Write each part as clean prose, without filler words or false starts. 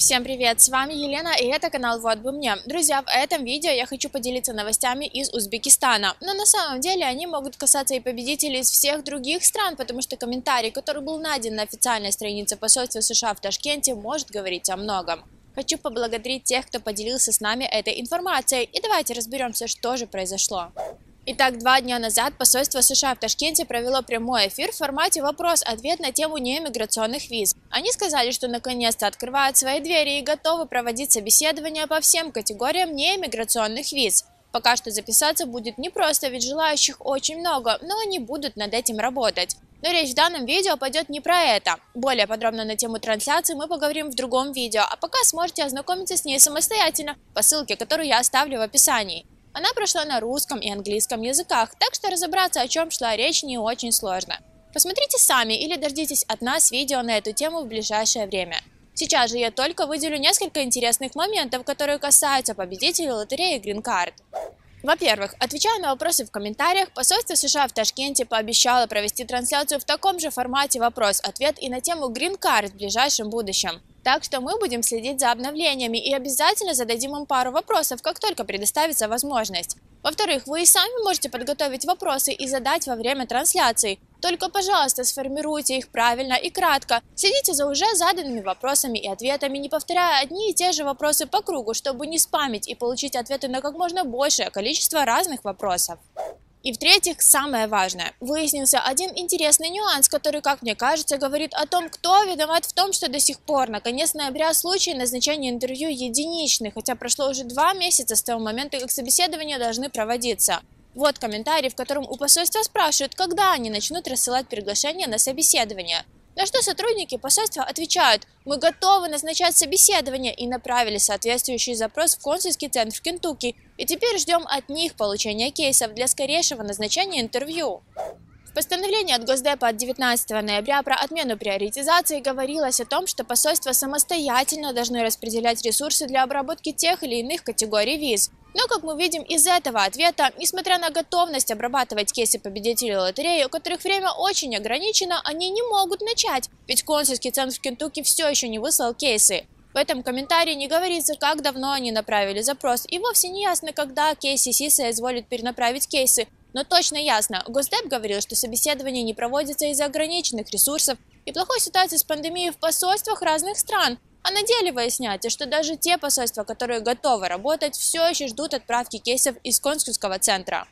Всем привет, с вами Елена, и это канал Вот бы мне. Друзья, в этом видео я хочу поделиться новостями из Узбекистана, но на самом деле они могут касаться и победителей из всех других стран, потому что комментарий, который был найден на официальной странице посольства США в Ташкенте, может говорить о многом. Хочу поблагодарить тех, кто поделился с нами этой информацией, и давайте разберемся, что же произошло. Итак, 2 дня назад посольство США в Ташкенте провело прямой эфир в формате вопрос-ответ на тему неиммиграционных виз. Они сказали, что наконец-то открывают свои двери и готовы проводить собеседования по всем категориям неиммиграционных виз. Пока что записаться будет непросто, ведь желающих очень много, но они будут над этим работать. Но речь в данном видео пойдет не про это. Более подробно на тему трансляции мы поговорим в другом видео, а пока сможете ознакомиться с ней самостоятельно по ссылке, которую я оставлю в описании. Она прошла на русском и английском языках, так что разобраться, о чем шла речь, не очень сложно. Посмотрите сами или дождитесь от нас видео на эту тему в ближайшее время. Сейчас же я только выделю несколько интересных моментов, которые касаются победителей лотереи Green Card. Во-первых, отвечая на вопросы в комментариях, посольство США в Ташкенте пообещало провести трансляцию в таком же формате вопрос-ответ и на тему Green Card в ближайшем будущем. Так что мы будем следить за обновлениями и обязательно зададим им пару вопросов, как только предоставится возможность. Во-вторых, вы и сами можете подготовить вопросы и задать во время трансляции. Только, пожалуйста, сформируйте их правильно и кратко. Следите за уже заданными вопросами и ответами, не повторяя одни и те же вопросы по кругу, чтобы не спамить и получить ответы на как можно большее количество разных вопросов. И в-третьих, самое важное, выяснился один интересный нюанс, который, как мне кажется, говорит о том, кто виноват в том, что до сих пор, на конец ноября, случаи назначения интервью единичны, хотя прошло уже 2 месяца с того момента, как собеседования должны проводиться. Вот комментарий, в котором у посольства спрашивают, когда они начнут рассылать приглашения на собеседование. На что сотрудники посольства отвечают: мы готовы назначать собеседование, и направили соответствующий запрос в консульский центр в Кентукки, и теперь ждем от них получения кейсов для скорейшего назначения интервью. В постановлении от Госдепа от 19 ноября про отмену приоритизации говорилось о том, что посольства самостоятельно должны распределять ресурсы для обработки тех или иных категорий виз. Но, как мы видим из этого ответа, несмотря на готовность обрабатывать кейсы победителей лотереи, у которых время очень ограничено, они не могут начать, ведь консульский центр в Кентукки все еще не выслал кейсы. В этом комментарии не говорится, как давно они направили запрос, и вовсе не ясно, когда KCC соизволит перенаправить кейсы. Но точно ясно, Госдеп говорил, что собеседования не проводятся из-за ограниченных ресурсов и плохой ситуации с пандемией в посольствах разных стран. А на деле выясняется, что даже те посольства, которые готовы работать, все еще ждут отправки кейсов из консульского центра.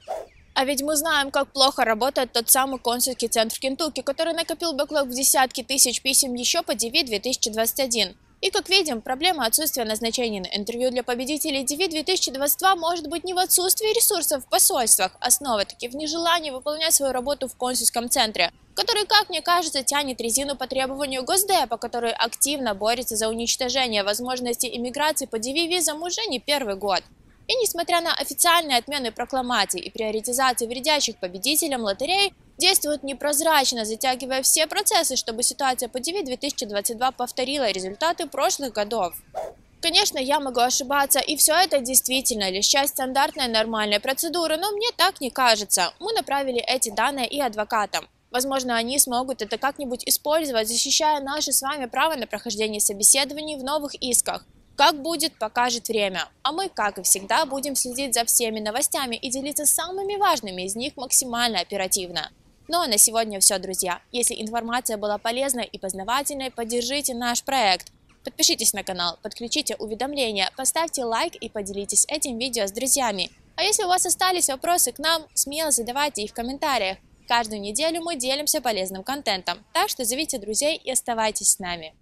А ведь мы знаем, как плохо работает тот самый консульский центр в Кентукки, который накопил бэклог в десятки тысяч писем еще по DV 2021. И, как видим, проблема отсутствия назначений на интервью для победителей DV 2022 может быть не в отсутствии ресурсов в посольствах, а снова-таки в нежелании выполнять свою работу в консульском центре, который, как мне кажется, тянет резину по требованию Госдепа, который активно борется за уничтожение возможности иммиграции по DV-визам уже не первый год. И несмотря на официальные отмены прокламаций и приоритизации вредящих победителям лотереи, действуют непрозрачно, затягивая все процессы, чтобы ситуация по DV 2022 повторила результаты прошлых годов. Конечно, я могу ошибаться, и все это действительно лишь часть стандартной нормальной процедуры, но мне так не кажется. Мы направили эти данные и адвокатам. Возможно, они смогут это как-нибудь использовать, защищая наше с вами право на прохождение собеседований в новых исках. Как будет, покажет время. А мы, как и всегда, будем следить за всеми новостями и делиться самыми важными из них максимально оперативно. Ну а на сегодня все, друзья. Если информация была полезной и познавательной, поддержите наш проект. Подпишитесь на канал, подключите уведомления, поставьте лайк и поделитесь этим видео с друзьями. А если у вас остались вопросы к нам, смело задавайте их в комментариях. Каждую неделю мы делимся полезным контентом, так что зовите друзей и оставайтесь с нами.